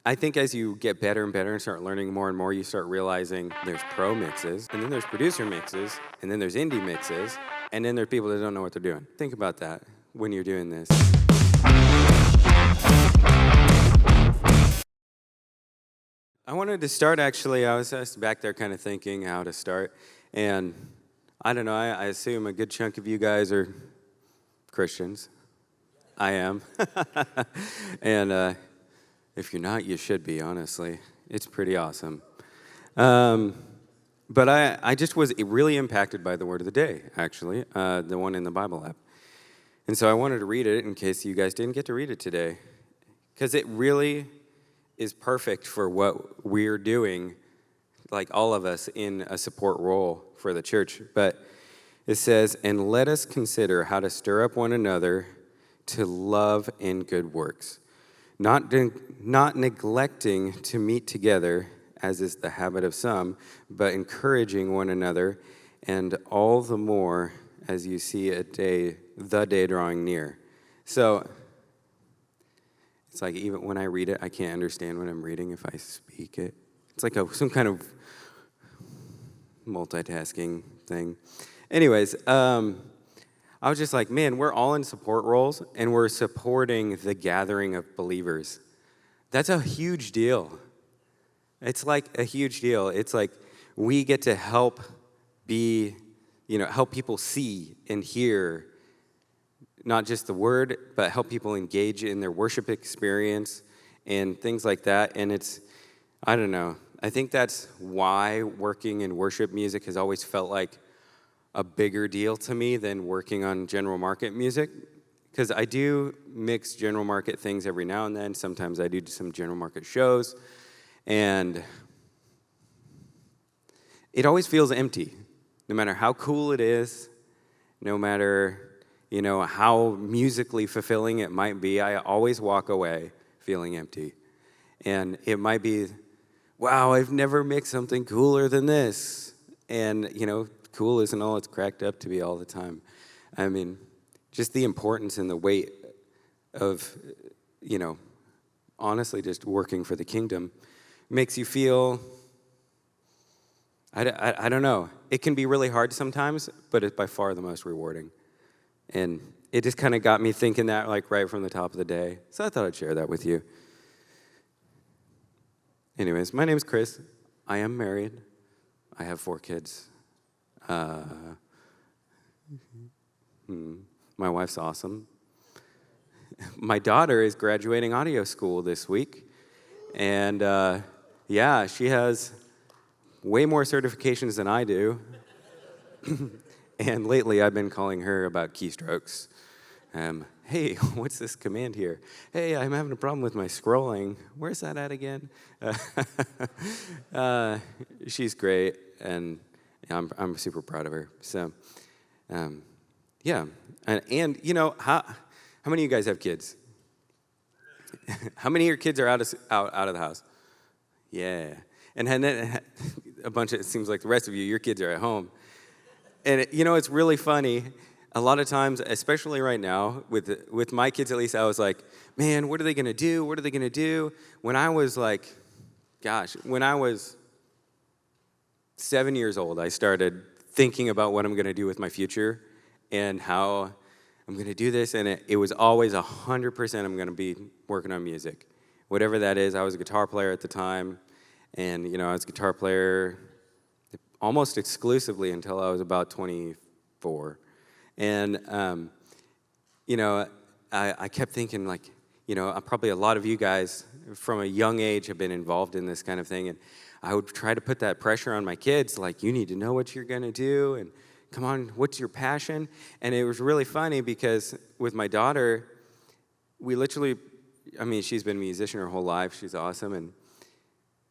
I think as you get better and better and start learning more and more, you start realizing there's pro mixes, and then there's producer mixes, and then there's indie mixes, and then there's people that don't know what they're doing. Think about that when you're doing this. I wanted to start, actually. I was back there kind of thinking how to start, and I don't know, I assume a good chunk of you guys are Christians. I am. And if you're not, you should be, honestly. It's pretty awesome. But I just was really impacted by the word of the day, actually, the one in the Bible app. And so I wanted to read it in case you guys didn't get to read it today, because it really is perfect for what we're doing, like all of us, in a support role for the church. But it says, "And let us consider how to stir up one another to love and good works, not neglecting to meet together, as is the habit of some, but encouraging one another, and all the more as you see the day drawing near." So it's like even when I read it, I can't understand what I'm reading if I speak it. It's like some kind of multitasking thing. Anyways, I was just like, man, we're all in support roles, and we're supporting the gathering of believers. That's a huge deal. It's like a huge deal. It's like we get to help help people see and hear not just the word, but help people engage in their worship experience and things like that. And I don't know, I think that's why working in worship music has always felt like a bigger deal to me than working on general market music, because I do mix general market things every now and then. Sometimes I do some general market shows, and it always feels empty, no matter how cool it is, no matter how musically fulfilling it might be. I always walk away feeling empty, and it might be, wow, I've never mixed something cooler than this, and cool isn't all it's cracked up to be all the time. I mean, just the importance and the weight of, honestly just working for the kingdom makes you feel, I don't know. It can be really hard sometimes, but it's by far the most rewarding. And it just kind of got me thinking that like right from the top of the day. So I thought I'd share that with you. Anyways, my name's Chris. I am married. I have 4 kids. My wife's awesome. My daughter is graduating audio school this week, and she has way more certifications than I do. And lately I've been calling her about keystrokes. Hey, what's this command here? Hey, I'm having a problem with my scrolling. Where's that at again? She's great, and I'm super proud of her. So, yeah. And how many of you guys have kids? How many of your kids are out of the house? Yeah. And then a bunch of, it seems like the rest of you, your kids are at home. And it's really funny. A lot of times, especially right now, with my kids at least, I was like, man, what are they going to do? What are they going to do? When I was when I was 7 years old, I started thinking about what I'm going to do with my future and how I'm going to do this. And it was always 100% I'm going to be working on music. Whatever that is. I was a guitar player at the time. And, I was a guitar player almost exclusively until I was about 24. And, I kept thinking, probably a lot of you guys from a young age have been involved in this kind of thing. And I would try to put that pressure on my kids, like, you need to know what you're going to do. And come on, what's your passion? And it was really funny because with my daughter, we literally, she's been a musician her whole life. She's awesome. And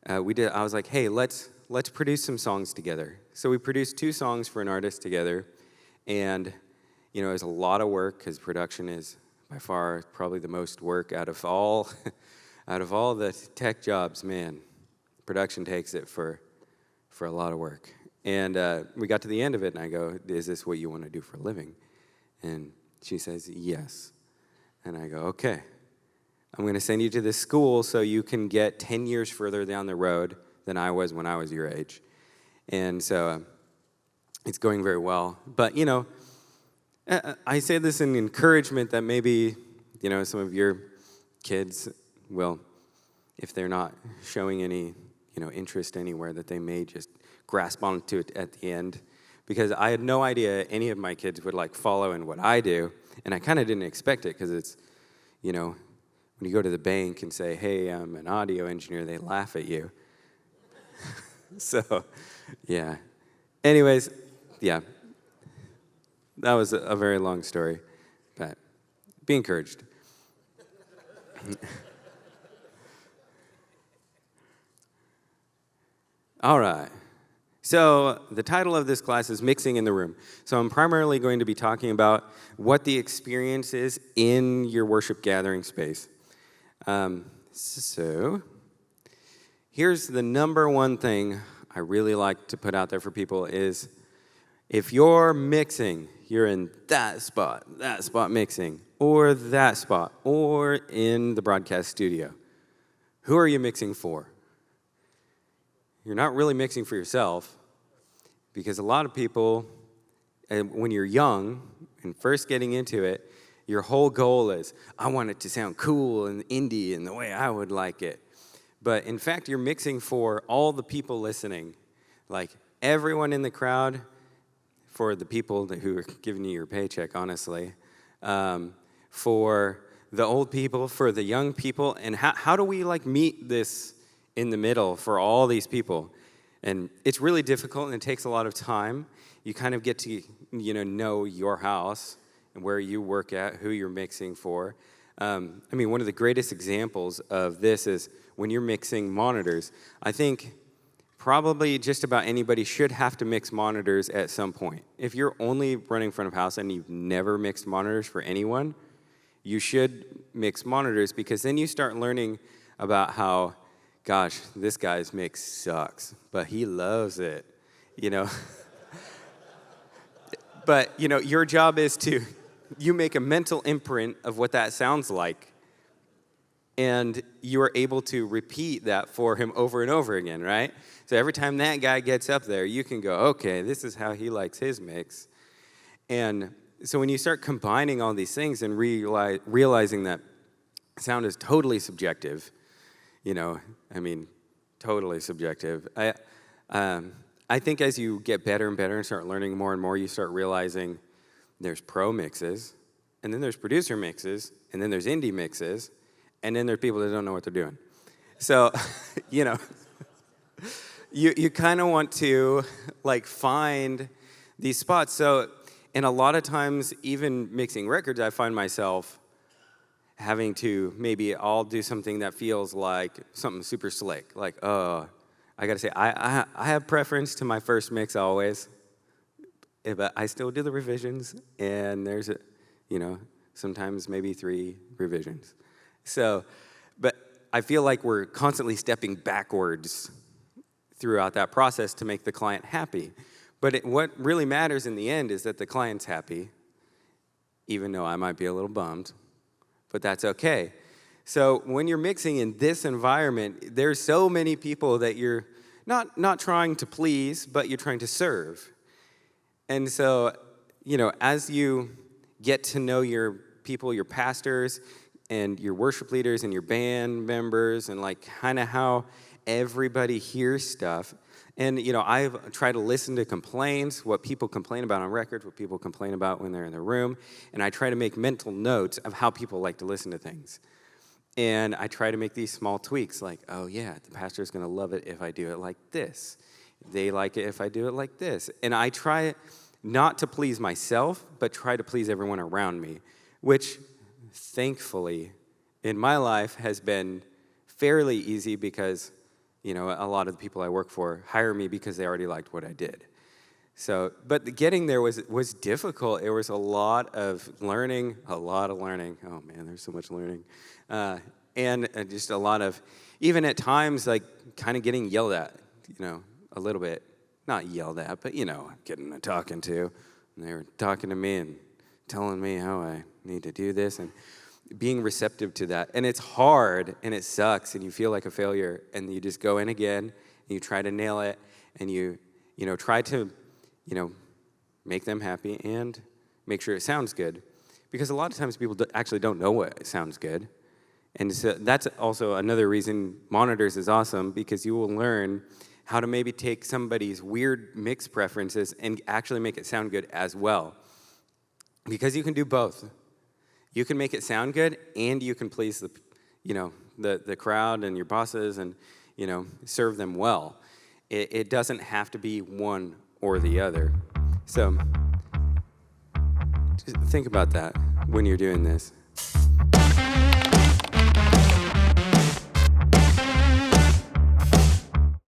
I was like, hey, let's produce some songs together. So we produced 2 songs for an artist together. And, it was a lot of work because production is by far probably the most work out of all the tech jobs, man. Production takes it for a lot of work. And we got to the end of it, and I go, is this what you want to do for a living? And she says, yes. And I go, okay. I'm going to send you to this school so you can get 10 years further down the road than I was when I was your age. And so it's going very well. But, I say this in encouragement that maybe, some of your kids will, if they're not showing any, interest anywhere, that they may just grasp onto it at the end. Because I had no idea any of my kids would, follow in what I do. And I kind of didn't expect it because it's, when you go to the bank and say, hey, I'm an audio engineer, they laugh at you. So, yeah. Anyways, yeah. That was a very long story, but be encouraged. All right. So the title of this class is Mixing in the Room. So I'm primarily going to be talking about what the experience is in your worship gathering space. So here's the number one thing I really like to put out there for people is if you're mixing, you're in that spot mixing, or that spot, or in the broadcast studio. Who are you mixing for? You're not really mixing for yourself, because a lot of people, when you're young and first getting into it, your whole goal is, I want it to sound cool and indie and the way I would like it. But in fact, you're mixing for all the people listening, like everyone in the crowd, for the people who are giving you your paycheck, honestly, for the old people, for the young people, and how do we meet this in the middle for all these people? And it's really difficult, and it takes a lot of time. You kind of get to know your house and where you work at, who you're mixing for. One of the greatest examples of this is when you're mixing monitors. I think probably just about anybody should have to mix monitors at some point. If you're only running front of house and you've never mixed monitors for anyone, you should mix monitors, because then you start learning about how, gosh, this guy's mix sucks, but he loves it, But, your job is you make a mental imprint of what that sounds like, and you are able to repeat that for him over and over again, right? So every time that guy gets up there, you can go, okay, this is how he likes his mix. And so when you start combining all these things and realizing that sound is totally subjective, totally subjective. I think as you get better and better and start learning more and more, you start realizing there's pro mixes, and then there's producer mixes, and then there's indie mixes, and then there's people that don't know what they're doing. So, you kind of want to find these spots. So, and a lot of times, even mixing records, I find myself having to maybe I'll do something that feels like something super slick. I gotta say, I have preference to my first mix always, but I still do the revisions, and there's sometimes maybe 3 revisions. So, but I feel like we're constantly stepping backwards throughout that process to make the client happy. But what really matters in the end is that the client's happy, even though I might be a little bummed, but that's okay. So when you're mixing in this environment, there's so many people that you're not trying to please, but you're trying to serve. And so, as you get to know your people, your pastors, and your worship leaders, and your band members, and kind of how everybody hears stuff. And, I've tried to listen to complaints, what people complain about on records, what people complain about when they're in the room, and I try to make mental notes of how people like to listen to things. And I try to make these small tweaks, oh yeah, the pastor's going to love it if I do it like this. They like it if I do it like this. And I try not to please myself, but try to please everyone around me, which thankfully in my life has been fairly easy because, a lot of the people I work for hire me because they already liked what I did. So, but getting there was difficult. It was a lot of learning. Oh man, there's so much learning. And just a lot of, even at times, kind of getting yelled at, a little bit. Not yelled at, but, getting a talking to. And they were talking to me and telling me how I need to do this. And being receptive to that. And it's hard, and it sucks, and you feel like a failure, and you just go in again, and you try to nail it, and you try to, make them happy and make sure it sounds good. Because a lot of times people actually don't know what sounds good. And so that's also another reason Monitors is awesome, because you will learn how to maybe take somebody's weird mix preferences and actually make it sound good as well. Because you can do both. You can make it sound good, and you can please the crowd and your bosses, and serve them well. It doesn't have to be one or the other. So just think about that when you're doing this.